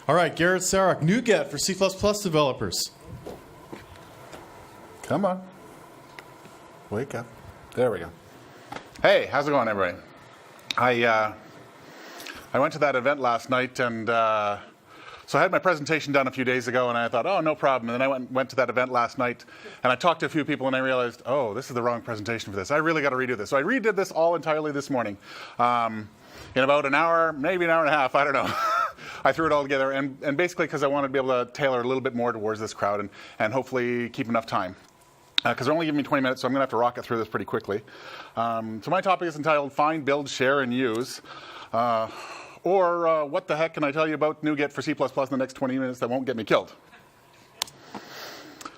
All right, Garrett Sarek, NuGet for C++ developers. Come on. Wake up. There we go. Hey, how's it going, everybody? I went to that event last night, and so I had my presentation done a few days ago, and I thought, oh, no problem. And then I went to that event last night, and I talked to a few people, and I realized, oh, this is the wrong presentation for this. I really got to redo this. So I redid this all entirely this morning. In about an hour, maybe an hour and a half, I don't know. I threw it all together, and basically because I wanted to be able to tailor a little bit more towards this crowd and hopefully keep enough time. Because they're only giving me 20 minutes, so I'm going to have to rocket through this pretty quickly. So my topic is entitled Find, Build, Share, and Use. Or what the heck can I tell you about NuGet for C++ in the next 20 minutes that won't get me killed?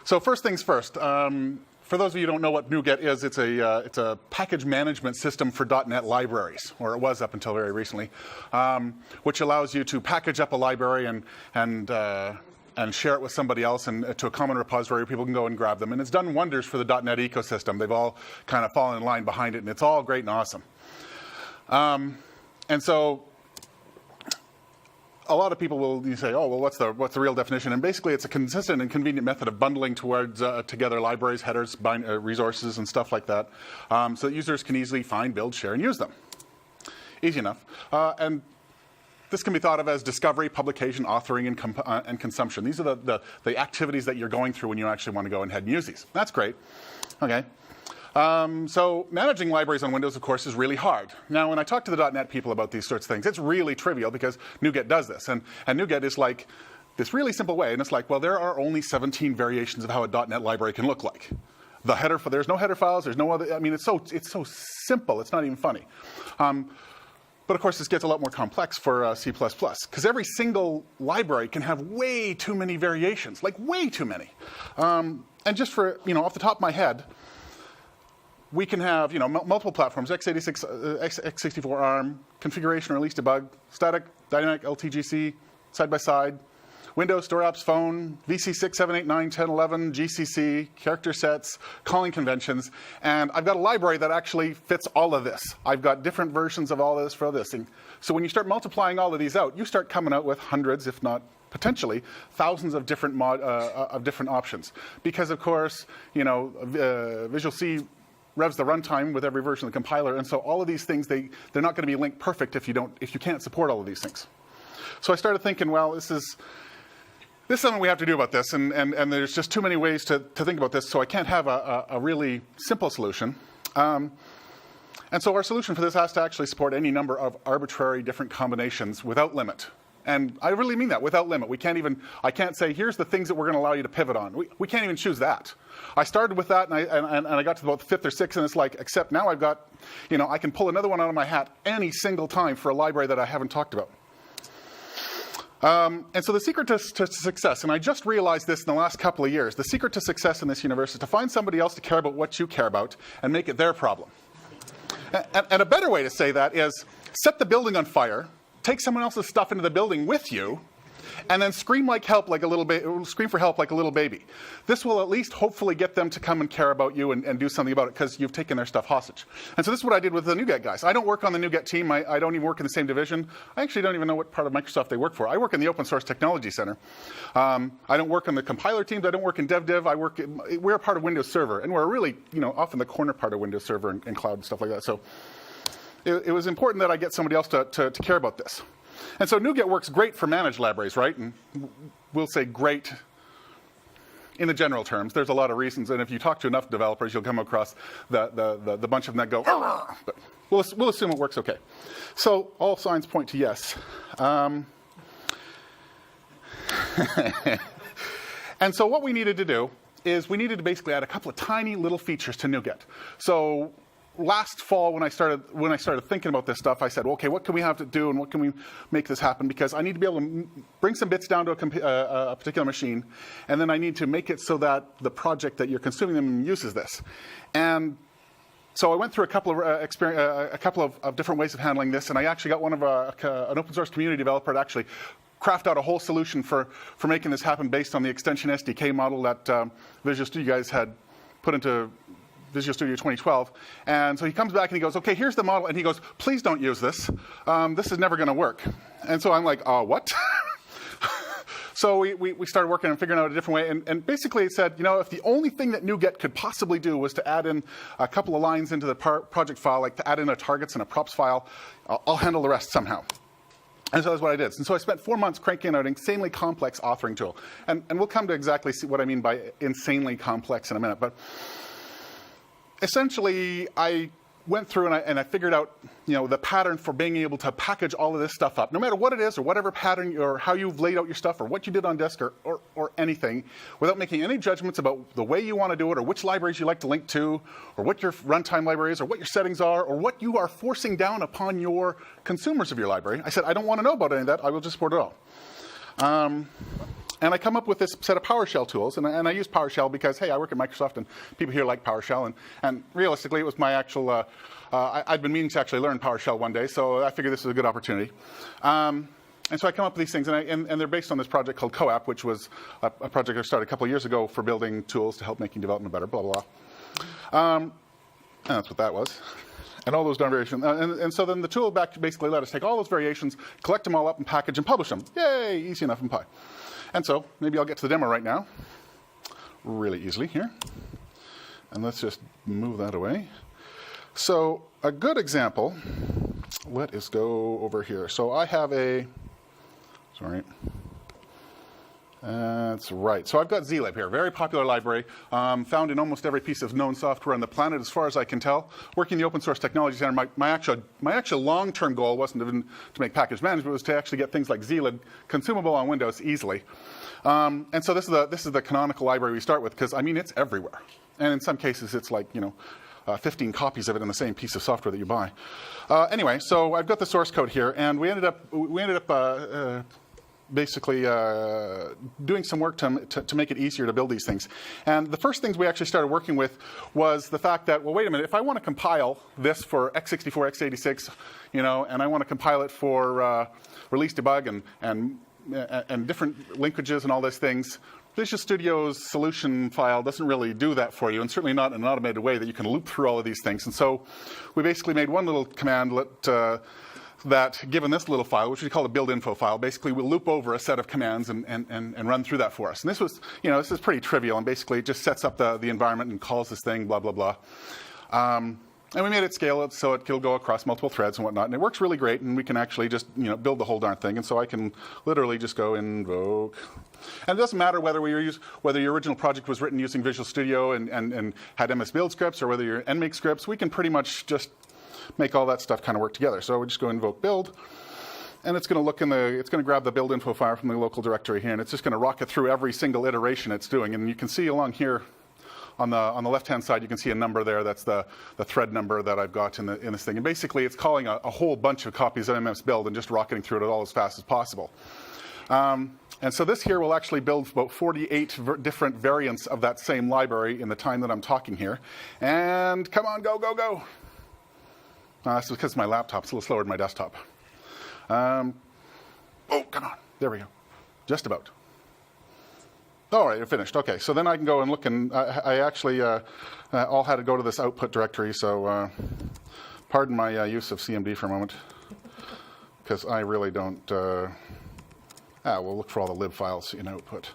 So first things first. For those of you who don't know what NuGet is, it's a package management system for .NET libraries, or it was up until very recently, which allows you to package up a library and share it with somebody else and to a common repository where people can go and grab them. And it's done wonders for the .NET ecosystem. They've all kind of fallen in line behind it, and it's all great and awesome. And so a lot of people will say, oh, well, what's the real definition? And basically, it's a consistent and convenient method of bundling together libraries, headers, resources, and stuff like that, so that users can easily find, build, share, and use them. Easy enough. And this can be thought of as discovery, publication, authoring, and consumption. These are the activities that you're going through when you actually want to go ahead and use these. That's great. Okay. So managing libraries on Windows, of course, is really hard. Now, when I talk to the .NET people about these sorts of things, it's really trivial because NuGet does this. And NuGet is like this really simple way. And it's like, well, there are only 17 variations of how a .NET library can look like. There's no header files. There's no other. I mean, it's so simple. It's not even funny. But of course, this gets a lot more complex for C++, because every single library can have way too many variations, like way too many. And just for, off the top of my head, we can have, multiple platforms, x86, x64 ARM, configuration, release, debug, static, dynamic, LTGC, side-by-side, Windows, Store Apps, Phone, VC6, 7, 8, 9, 10, 11, GCC, character sets, calling conventions, and I've got a library that actually fits all of this. I've got different versions of all of this for this thing. So when you start multiplying all of these out, you start coming out with hundreds, if not potentially thousands of different options. Because of course, Visual C revs the runtime with every version of the compiler, and so all of these things they're not going to be linked perfect if you can't support all of these things. So I started thinking, well, this is something we have to do about this, and there's just too many ways to think about this, so I can't have a really simple solution. And so our solution for this has to actually support any number of arbitrary different combinations without limit. And I really mean that, without limit. I can't say, here's the things that we're going to allow you to pivot on. We can't even choose that. I started with that, and I got to about the fifth or sixth, and it's like, except now I've got, I can pull another one out of my hat any single time for a library that I haven't talked about. And so the secret to success, and I just realized this in the last couple of years, the secret to success in this universe is to find somebody else to care about what you care about and make it their problem. And a better way to say that is set the building on fire, take someone else's stuff into the building with you, and then scream for help like a little baby. This will at least hopefully get them to come and care about you and do something about it because you've taken their stuff hostage. And so this is what I did with the NuGet guys. I don't work on the NuGet team. I don't even work in the same division. I actually don't even know what part of Microsoft they work for. I work in the Open Source Technology Center. I don't work on the compiler teams. I don't work in DevDev. We're a part of Windows Server, and we're really often the corner part of Windows Server and cloud and stuff like that. So it was important that I get somebody else to care about this. And so NuGet works great for managed libraries, right? And we'll say great in the general terms. There's a lot of reasons, and if you talk to enough developers, you'll come across the bunch of them that go, "Arr!" But we'll assume it works okay. So all signs point to yes. And so what we needed to do is we needed to basically add a couple of tiny little features to NuGet. So last fall, when I started thinking about this stuff, I said, well, okay, what can we have to do and what can we make this happen? Because I need to be able to bring some bits down to a particular machine, and then I need to make it so that the project that you're consuming them uses this. And so I went through a couple of different ways of handling this, and I actually got one of an open source community developer to actually craft out a whole solution for making this happen based on the extension SDK model that Visual Studio guys had put into Visual Studio 2012. And so he comes back and he goes, okay, here's the model. And he goes, please don't use this. This is never going to work. And so I'm like, what? So we started working on figuring out a different way, and basically it said, if the only thing that NuGet could possibly do was to add in a couple of lines into the project file, like to add in a targets and a props file, I'll handle the rest somehow. And so that's what I did. And so I spent 4 months cranking out an insanely complex authoring tool. And we'll come to exactly see what I mean by insanely complex in a minute. But essentially, I went through and I figured out, the pattern for being able to package all of this stuff up, no matter what it is or whatever pattern or how you've laid out your stuff or what you did on disk or anything, without making any judgments about the way you want to do it or which libraries you like to link to or what your runtime library is or what your settings are or what you are forcing down upon your consumers of your library. I said, I don't want to know about any of that. I will just support it all. And I come up with this set of PowerShell tools, and I use PowerShell because, hey, I work at Microsoft, and people here like PowerShell, and realistically, it was my actual, I'd been meaning to actually learn PowerShell one day, so I figured this was a good opportunity. And so I come up with these things, and they're based on this project called CoApp, which was a project I started a couple of years ago for building tools to help making development better, blah, blah, blah. And that's what that was. And all those darn variations. And so then the tool basically let us take all those variations, collect them all up, and package and publish them. Yay, easy enough in Pi. And so maybe I'll get to the demo right now, really easily here. And let's just move that away. So a good example, let us go over here. So I have that's right. So I've got zlib here, very popular library, found in almost every piece of known software on the planet, as far as I can tell. Working in the Open Source Technology Center, my actual long-term goal wasn't even to make package management, it was to actually get things like zlib consumable on Windows easily. And so this is the canonical library we start with, because, it's everywhere. And in some cases, it's like, 15 copies of it in the same piece of software that you buy. Anyway, so I've got the source code here, and we ended up basically doing some work to make it easier to build these things. And the first things we actually started working with was the fact that, well, wait a minute, if I want to compile this for x64, x86, and I want to compile it for release debug and different linkages and all those things, Visual Studio's solution file doesn't really do that for you, and certainly not in an automated way that you can loop through all of these things. And so we basically made one little command that, given this little file, which we call a build info file, basically will loop over a set of commands and run through that for us. And this was, this is pretty trivial, and basically it just sets up the environment and calls this thing, blah, blah, blah. And we made it scale it so it can go across multiple threads and whatnot. And it works really great, and we can actually just build the whole darn thing. And so I can literally just go invoke. And it doesn't matter whether your original project was written using Visual Studio and had MS Build scripts, or whether your NMake scripts. We can pretty much just make all that stuff kind of work together. So we just go invoke build, and it's going to look it's going to grab the build info file from the local directory here, and it's just going to rock it through every single iteration it's doing. And you can see along here on the left-hand side, you can see a number there. That's the thread number that I've got in this thing. And basically, it's calling a whole bunch of copies of MS Build and just rocketing through it all as fast as possible. And so this here will actually build about 48 different variants of that same library in the time that I'm talking here. And come on, go, go, go. That's because my laptop's a little slower than my desktop. Oh, come on. There we go. Just about. All right, you're finished. OK, so then I can go and look, and I actually all had to go to this output directory, so pardon my use of CMD for a moment, because I really don't... we'll look for all the lib files in output.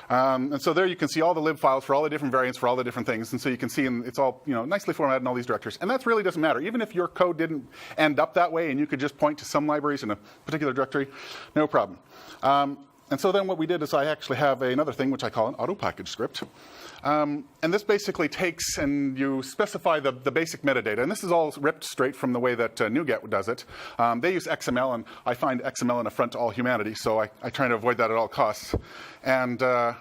And so there you can see all the lib files for all the different variants for all the different things. And so you can see it's all nicely formatted in all these directories. And that really doesn't matter. Even if your code didn't end up that way and you could just point to some libraries in a particular directory, no problem. And so then what we did is I actually have another thing which I call an auto package script. And this basically takes and you specify the basic metadata. And this is all ripped straight from the way that NuGet does it. They use XML, and I find XML an affront to all humanity, so I try to avoid that at all costs. And so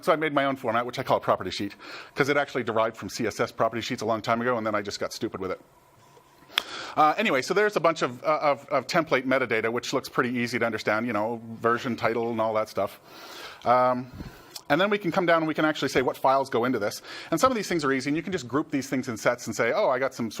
I made my own format, which I call a property sheet, because it actually derived from CSS property sheets a long time ago, and then I just got stupid with it. Anyway, so there's a bunch of template metadata, which looks pretty easy to understand, version, title, and all that stuff. And then we can come down and we can actually say what files go into this. And some of these things are easy, and you can just group these things in sets and say, oh, I got some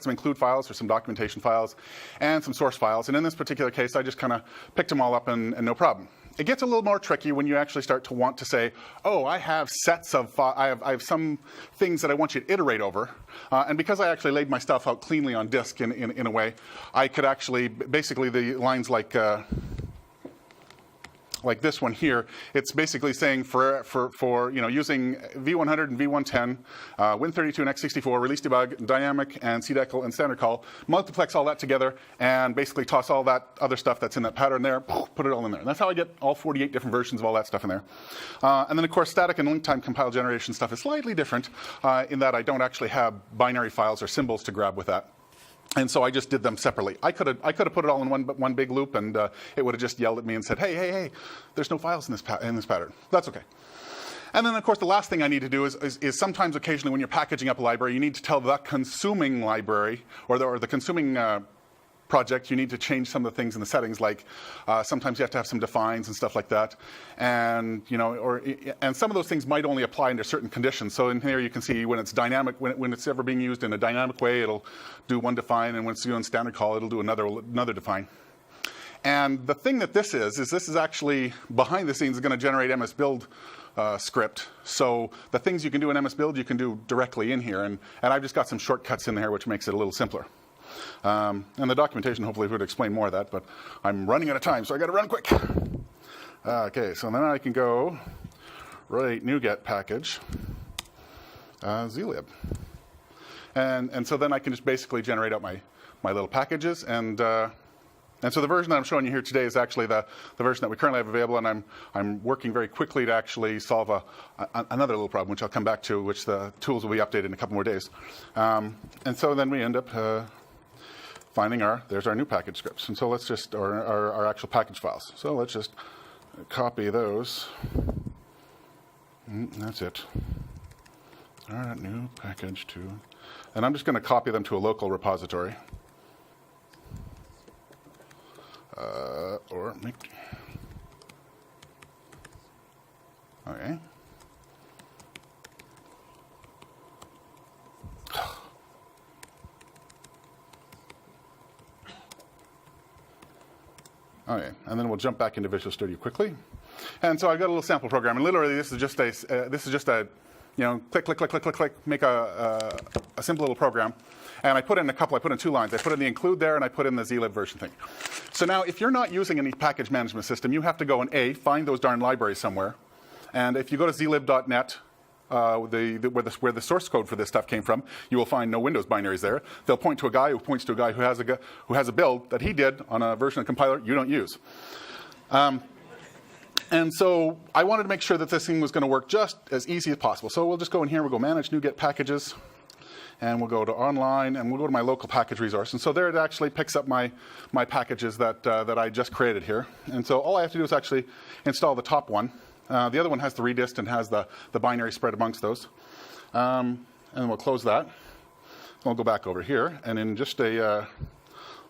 include files or some documentation files and some source files. And in this particular case, I just kind of picked them all up and no problem. It gets a little more tricky when you actually start to want to say, oh, I have sets of I have some things that I want you to iterate over. And because I actually laid my stuff out cleanly on disk in a way, I could actually, basically the lines like, like this one here, it's basically saying for using v100 and v110, Win32 and x64, release debug, dynamic and cdecl and standard call, multiplex all that together and basically toss all that other stuff that's in that pattern there, put it all in there. And that's how I get all 48 different versions of all that stuff in there. And then of course static and link time compile generation stuff is slightly different in that I don't actually have binary files or symbols to grab with that. And so I just did them separately. I could have put it all in one big loop, and it would have just yelled at me and said, hey, there's no files in this pattern. That's okay. And then, of course, the last thing I need to do is sometimes, occasionally, when you're packaging up a library, you need to tell the consuming library or the consuming project, you need to change some of the things in the settings, like sometimes you have to have some defines and stuff like that, and and some of those things might only apply under certain conditions. So in here you can see when it's dynamic, when it's ever being used in a dynamic way, it'll do one define, and when it's doing standard call, it'll do another define. And the thing that this is actually behind the scenes going to generate MS Build script. So the things you can do in MS Build, you can do directly in here, and I've just got some shortcuts in there which makes it a little simpler. And the documentation hopefully would explain more of that, but I'm running out of time, so I got to run quick. Okay, so then I can go write NuGet package zlib, and so then I can just basically generate out my little packages, and so the version that I'm showing you here today is actually the version that we currently have available, and I'm working very quickly to actually solve another little problem, which I'll come back to, which the tools will be updated in a couple more days. And so then we end up finding there's our new package scripts. And so let's just, or our actual package files. So let's just copy those. That's it. All right, new package 2. And I'm just going to copy them to a local repository. Or make, okay. Okay, and then we'll jump back into Visual Studio quickly. And so I've got a little sample program, and literally this is just a click, click, click, click, click, click, make a simple little program. And I put in 2 lines. I put in the include there, and I put in the zlib version thing. So now, if you're not using any package management system, you have to go and find those darn libraries somewhere. And if you go to zlib.net, where the source code for this stuff came from, you will find no Windows binaries there. They'll point to a guy who points to a guy who has a build that he did on a version of compiler you don't use. And so I wanted to make sure that this thing was going to work just as easy as possible. So we'll just go in here, we'll go manage NuGet packages, and we'll go to online, and we'll go to my local package resource. And so there it actually picks up my packages that I just created here. And so all I have to do is actually install the top one. The other one has the redist and has the binary spread amongst those. And then we'll close that. We'll go back over here, and in just a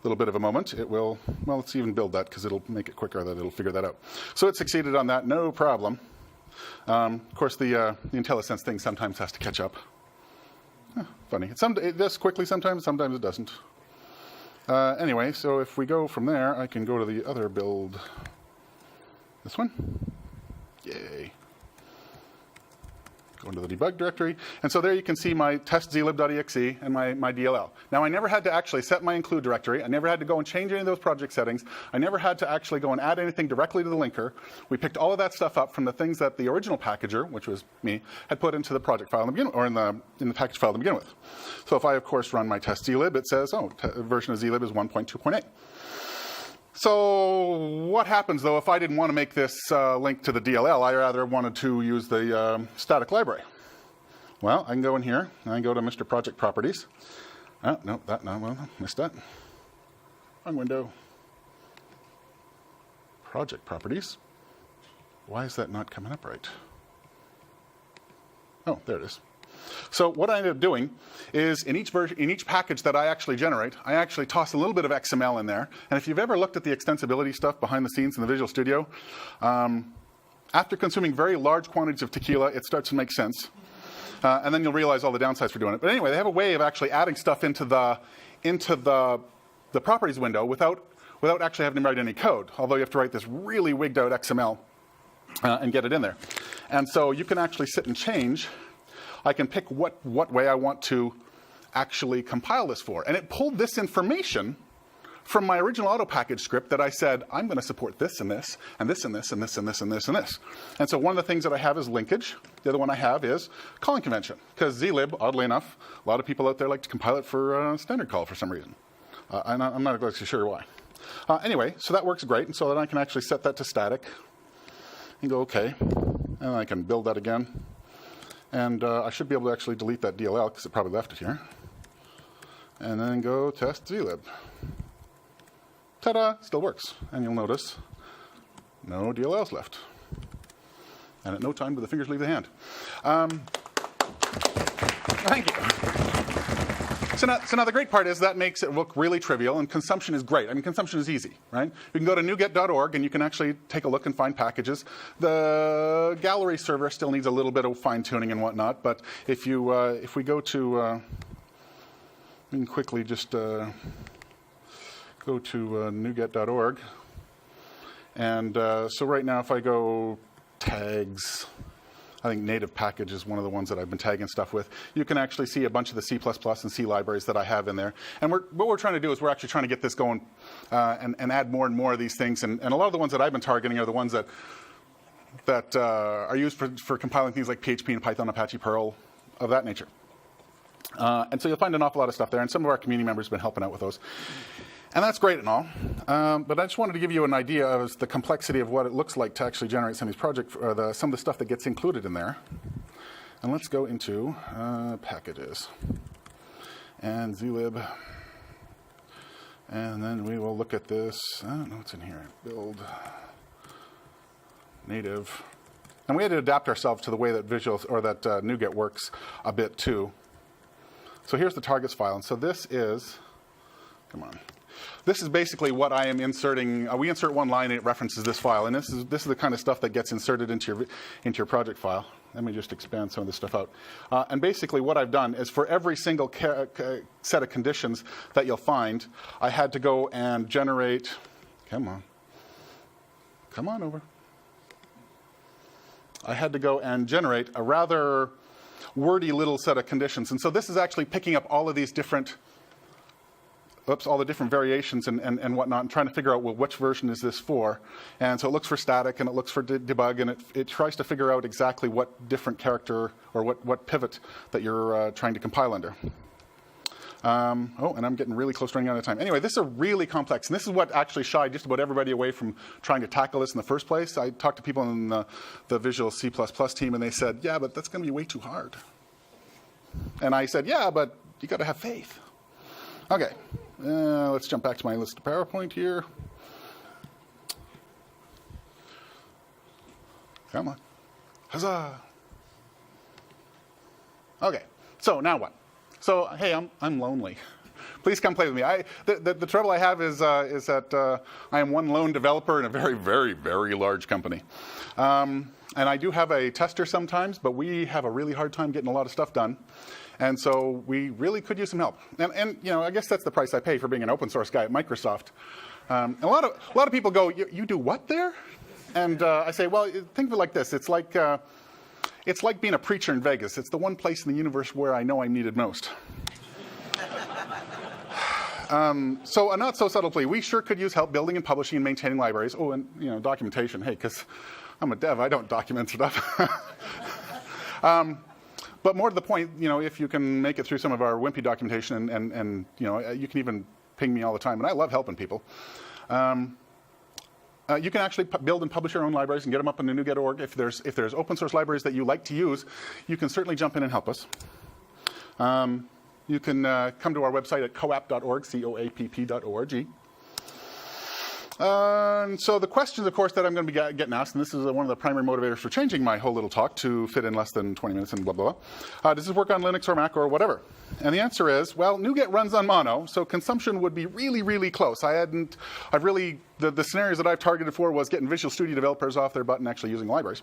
little bit of a moment, it will, well, let's even build that because it'll make it quicker that it'll figure that out. So it succeeded on that, no problem. Of course, the IntelliSense thing sometimes has to catch up. Funny. It does quickly sometimes it doesn't. Anyway, so if we go from there, I can go to the other build. This one. Yay. Go into the debug directory. And so there you can see my test.zlib.exe and my DLL. Now, I never had to actually set my include directory. I never had to go and change any of those project settings. I never had to actually go and add anything directly to the linker. We picked all of that stuff up from the things that the original packager, which was me, had put into the project file in the beginning, or in the package file to begin with. So if I, of course, run my test.zlib, it says, version of zlib is 1.2.8. So what happens, though, if I didn't want to make this link to the DLL? I rather wanted to use the static library. Well, I can go in here, and I can go to Mr. Project Properties. Oh, no, missed that. Wrong window. Project Properties. Why is that not coming up right? Oh, there it is. So what I ended up doing is in each package that I actually generate, I actually toss a little bit of XML in there. And if you've ever looked at the extensibility stuff behind the scenes in the Visual Studio, after consuming very large quantities of tequila, it starts to make sense. And then you'll realize all the downsides for doing it. But anyway, they have a way of actually adding stuff into the properties window without actually having to write any code, although you have to write this really wigged out XML and get it in there. And so you can actually sit and change. I can pick what way I want to actually compile this for. And it pulled this information from my original auto package script that I said, I'm going to support this and this, and this and this and this and this and this and this. And so one of the things that I have is linkage. The other one I have is calling convention. Because zlib, oddly enough, a lot of people out there like to compile it for standard call for some reason. I'm not exactly sure why. Anyway, so that works great. And so then I can actually set that to static and go OK. And I can build that again. And I should be able to actually delete that DLL because it probably left it here. And then go test zlib. Ta-da! Still works. And you'll notice no DLLs left. And at no time do the fingers leave the hand. Thank you. So now the great part is that makes it look really trivial, and consumption is great. I mean, consumption is easy, right? You can go to NuGet.org, and you can actually take a look and find packages. The gallery server still needs a little bit of fine-tuning and whatnot, but if we go to, we can quickly just go to NuGet.org. And so right now, if I go tags, I think native package is one of the ones that I've been tagging stuff with. You can actually see a bunch of the C++ and C libraries that I have in there. And what we're trying to do is we're actually trying to get this going and add more and more of these things. And a lot of the ones that I've been targeting are the ones that are used for compiling things like PHP and Python, Apache, Perl, of that nature. And so you'll find an awful lot of stuff there. And some of our community members have been helping out with those. And that's great and all, but I just wanted to give you an idea of the complexity of what it looks like to actually generate some of these projects, or some of the stuff that gets included in there. And let's go into packages and zlib, and then we will look at this. I don't know what's in here. Build native, and we had to adapt ourselves to the way that NuGet works a bit too. So here's the targets file, and so this is, come on. This is basically what I am inserting. We insert one line and it references this file, and this is the kind of stuff that gets inserted into your project file. Let me just expand some of this stuff out. And basically what I've done is for every single set of conditions that you'll find, I had to go and generate, come on over. I had to go and generate a rather wordy little set of conditions. And so this is actually picking up all of these different all the different variations and whatnot, and trying to figure out, well, which version is this for? And so it looks for static, and it looks for debug, and it tries to figure out exactly what different character or what pivot that you're trying to compile under. And I'm getting really close to running out of time. Anyway, this is really complex, and this is what actually shied just about everybody away from trying to tackle this in the first place. I talked to people in the Visual C++ team, and they said, yeah, but that's going to be way too hard. And I said, yeah, but you got to have faith. Okay. Let's jump back to my list of PowerPoint here. Come on. Huzzah. Okay, so now what? So, hey, I'm lonely. Please come play with me. The trouble I have is that I am one lone developer in a very, very, very large company. And I do have a tester sometimes, but we have a really hard time getting a lot of stuff done. And so we really could use some help. And I guess that's the price I pay for being an open source guy at Microsoft. A lot of people go, you do what there? And I say, well, think of it like this. It's like being a preacher in Vegas. It's the one place in the universe where I know I'm needed most. So a not so subtle plea. We sure could use help building and publishing and maintaining libraries. Oh, and documentation. Hey, because I'm a dev, I don't document stuff. But more to the point, if you can make it through some of our wimpy documentation, and you can even ping me all the time, and I love helping people. You can actually build and publish your own libraries and get them up on the NuGet.org. If there's open source libraries that you like to use, you can certainly jump in and help us. You can come to our website at coapp.org, coapp.org. And so the questions, of course, that I'm going to be getting asked, and this is one of the primary motivators for changing my whole little talk to fit in less than 20 minutes and blah, blah, blah. Does this work on Linux or Mac or whatever? And the answer is, well, NuGet runs on Mono, so consumption would be really, really close. The scenarios that I've targeted for was getting Visual Studio developers off their butt and actually using libraries.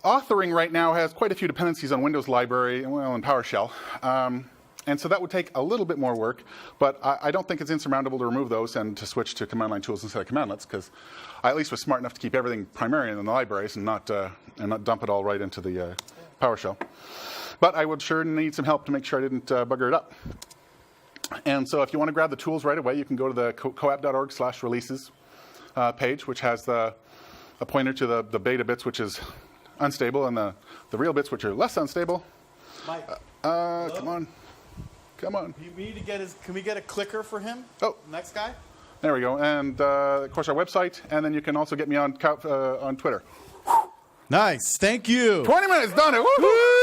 Authoring right now has quite a few dependencies on Windows library, and PowerShell. And so that would take a little bit more work, but I don't think it's insurmountable to remove those and to switch to command line tools instead of commandlets, because I at least was smart enough to keep everything primary in the libraries and not dump it all right into the PowerShell. But I would sure need some help to make sure I didn't bugger it up. And so if you want to grab the tools right away, you can go to the coap.org/releases page, which has a pointer to the beta bits, which is unstable, and the real bits, which are less unstable. Mike, Come on. we need to get can we get a clicker for him? Oh. Next guy? There we go. And, of course, our website. And then you can also get me on Twitter. Nice. Thank you. 20 minutes, done it. Woo-hoo!